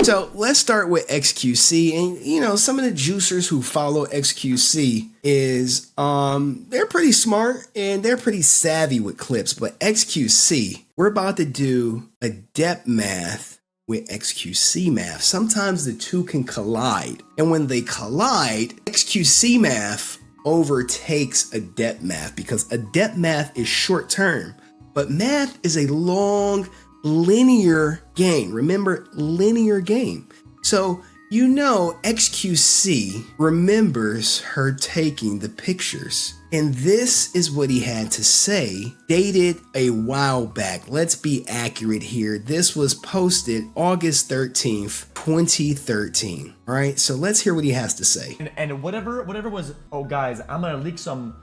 So let's start with xQc, and you know, some of the juicers who follow xQc is they're pretty smart and they're pretty savvy with clips. But xQc, we're about to do adept math with xQc math. Sometimes the two can collide, and when they collide, xQc math overtakes adept math because adept math is short term, but math is a long linear game. Remember, linear game. So you know xQc remembers her taking the pictures. And this is what he had to say, dated a while back. Let's be accurate here. This was posted August 13th, 2013. All right, so let's hear what he has to say. And whatever was, oh guys, I'm gonna leak some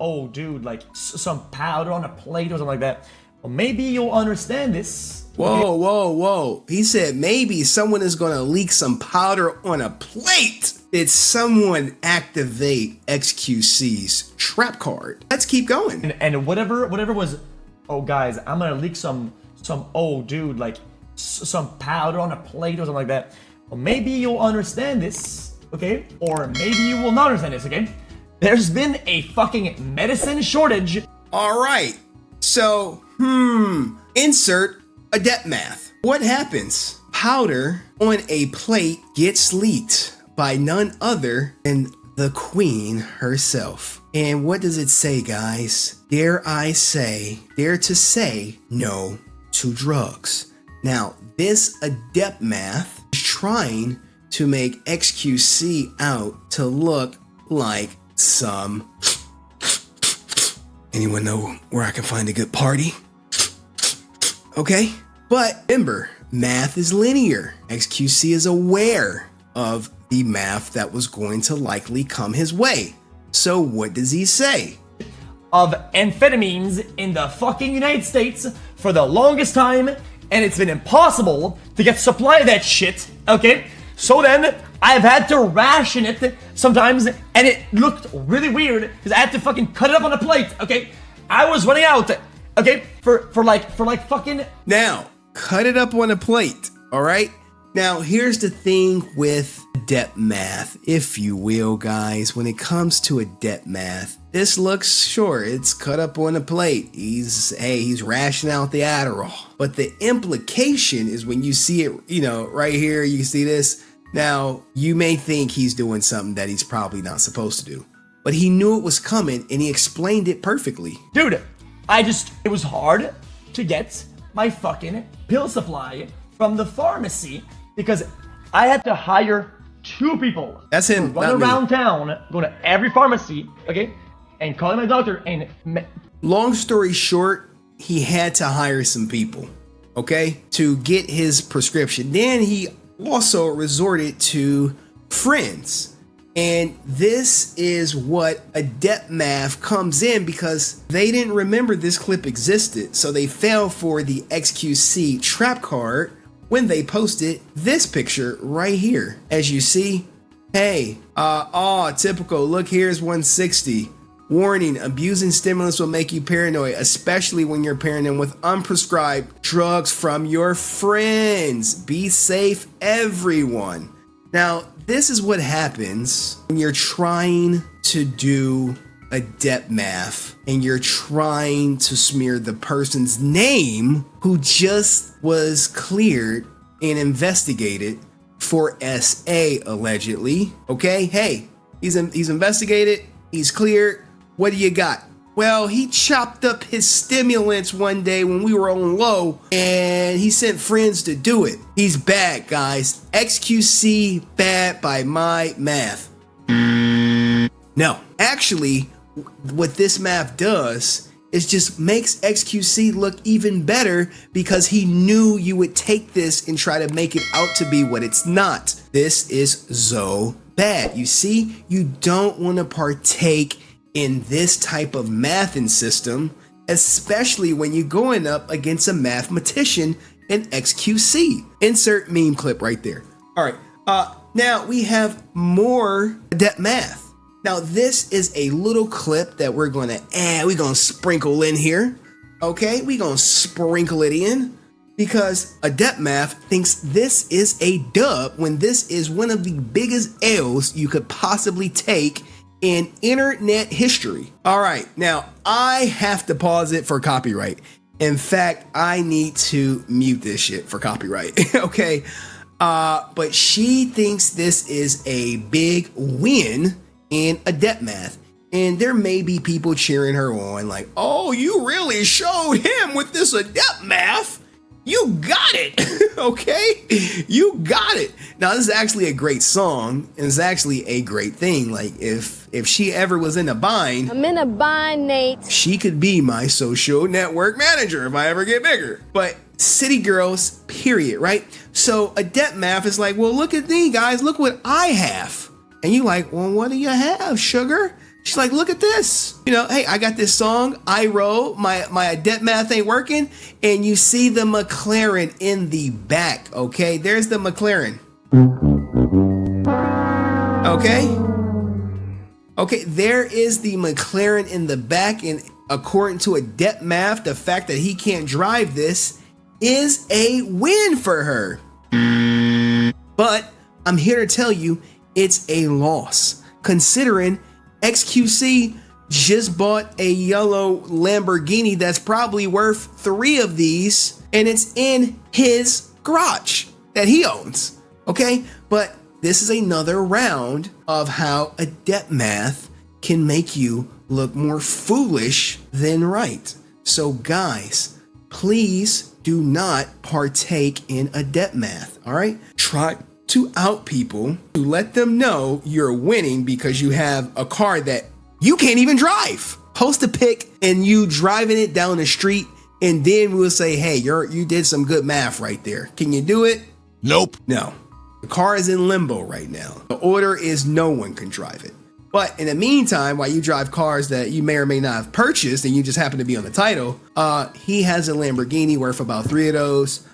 old dude, like some powder on a plate or something like that. Well, maybe you'll understand this. Whoa. He said maybe someone is going to leak some powder on a plate. Did someone activate xQc's trap card? Let's keep going. And whatever was, oh guys, I'm going to leak some old dude, like some powder on a plate or something like that. Well, maybe you'll understand this, okay? Or maybe you will not understand this, okay? There's been a fucking medicine shortage. All right. So, insert adept math. What happens? Powder on a plate gets leaked by none other than the queen herself. And what does it say, guys? Dare to say no to drugs. Now, this adept math is trying to make xQc out to look like some... Anyone know where I can find a good party? Okay, but remember, math is linear. xQc is aware of the math that was going to likely come his way. So what does he say? Of amphetamines in the fucking United States for the longest time, and it's been impossible to get supply of that shit, okay? So then, I've had to ration it sometimes, and it looked really weird, because I had to fucking cut it up on a plate, okay? I was running out, okay, for like fucking... Now, cut it up on a plate, all right? Now, here's the thing with adept math, if you will, guys. When it comes to adept math, this looks, sure, it's cut up on a plate. He's rationing out the Adderall. But the implication is when you see it, you know, right here, you see this. Now, you may think he's doing something that he's probably not supposed to do. But he knew it was coming, and he explained it perfectly. Dude, it was hard to get my fucking pill supply from the pharmacy because I had to hire 2 people. That's him, to run around town, go to every pharmacy, okay, and call my doctor and... Long story short, he had to hire some people, okay, to get his prescription. Then he also resorted to friends. And this is what adept math comes in because they didn't remember this clip existed. So they fell for the xQc trap card when they posted this picture right here. As you see, hey, typical, look, here's 160. Warning, abusing stimulants will make you paranoid, especially when you're pairing them with unprescribed drugs from your friends. Be safe, everyone. Now, this is what happens when you're trying to do adept math and you're trying to smear the person's name who just was cleared and investigated for SA allegedly. Okay, hey, he's investigated, he's cleared. What do you got? Well, he chopped up his stimulants one day when we were on low and he sent friends to do it. He's bad, guys. xQc bad by my math. No, actually, what this math does is just makes xQc look even better because he knew you would take this and try to make it out to be what it's not. This is so bad. You see, you don't want to partake in this type of mathing system, especially when you're going up against a mathematician in xQc. Insert meme clip right there. All right, now we have more adept math. Now this is a little clip that we're gonna sprinkle in here. Okay, we're gonna sprinkle it in. because Adept Math thinks this is a dub when this is one of the biggest L's you could possibly take in internet history. All right, now I have to pause it for copyright. In fact, I need to mute this shit for copyright. Okay, but she thinks this is a big win in Adept Math. And there may be people cheering her on like, oh, you really showed him with this Adept Math. You got it. Okay, you got it. Now this is actually a great song, and it's actually a great thing. Like if she ever was in a bind, I'm in a bind, Nate. she could be my social network manager if I ever get bigger. But city girls, period, right? So Adept Math is like, well, look at me, guys. Look what I have. And you like, well, what do you have, sugar? She's like, look at this. You know, hey, I got this song, I wrote, my Adept Math ain't working. And you see the McLaren in the back, okay? There's the McLaren. Okay, there is the McLaren in the back. And according to Adept Math, the fact that he can't drive this is a win for her. But I'm here to tell you, it's a loss, considering xQc just bought a yellow Lamborghini that's probably worth 3 of these, and it's in his garage that he owns. Okay, but this is another round of how Adept Math can make you look more foolish than right. So guys, please do not partake in Adept Math. All right, try to out people, to let them know you're winning because you have a car that you can't even drive. Post a pic and you driving it down the street, and then we'll say, hey, you did some good math right there. Can you do it? Nope. No. The car is in limbo right now. The order is no one can drive it. But in the meantime, while you drive cars that you may or may not have purchased and you just happen to be on the title, he has a Lamborghini worth about 3 of those.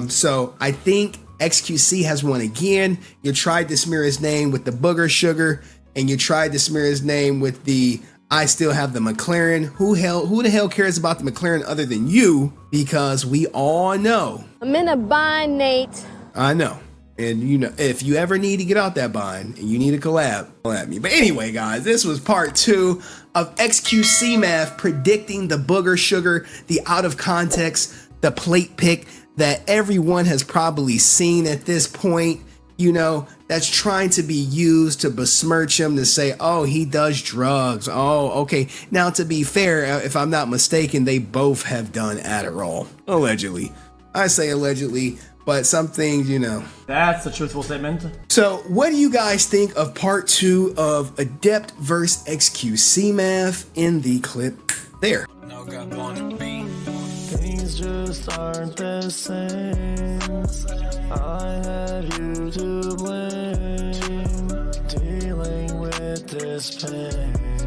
So I think xQc has won again. You tried to smear his name with the booger sugar, and you tried to smear his name with the I still have the McLaren. Who the hell cares about the McLaren other than you? Because we all know. I'm in a bind, Nate. I know. And you know, if you ever need to get out that bind and you need a collab me. But anyway, guys, this was part 2 of xQc Math predicting the booger sugar, the out of context, the plate pick that everyone has probably seen at this point, you know, that's trying to be used to besmirch him, to say, oh, he does drugs. Oh, okay. Now, to be fair, if I'm not mistaken, they both have done Adderall, allegedly. I say allegedly, but some things, you know. That's a truthful statement. So what do you guys think of part 2 of Adept vs. xQc Math in the clip there? Things just aren't the same.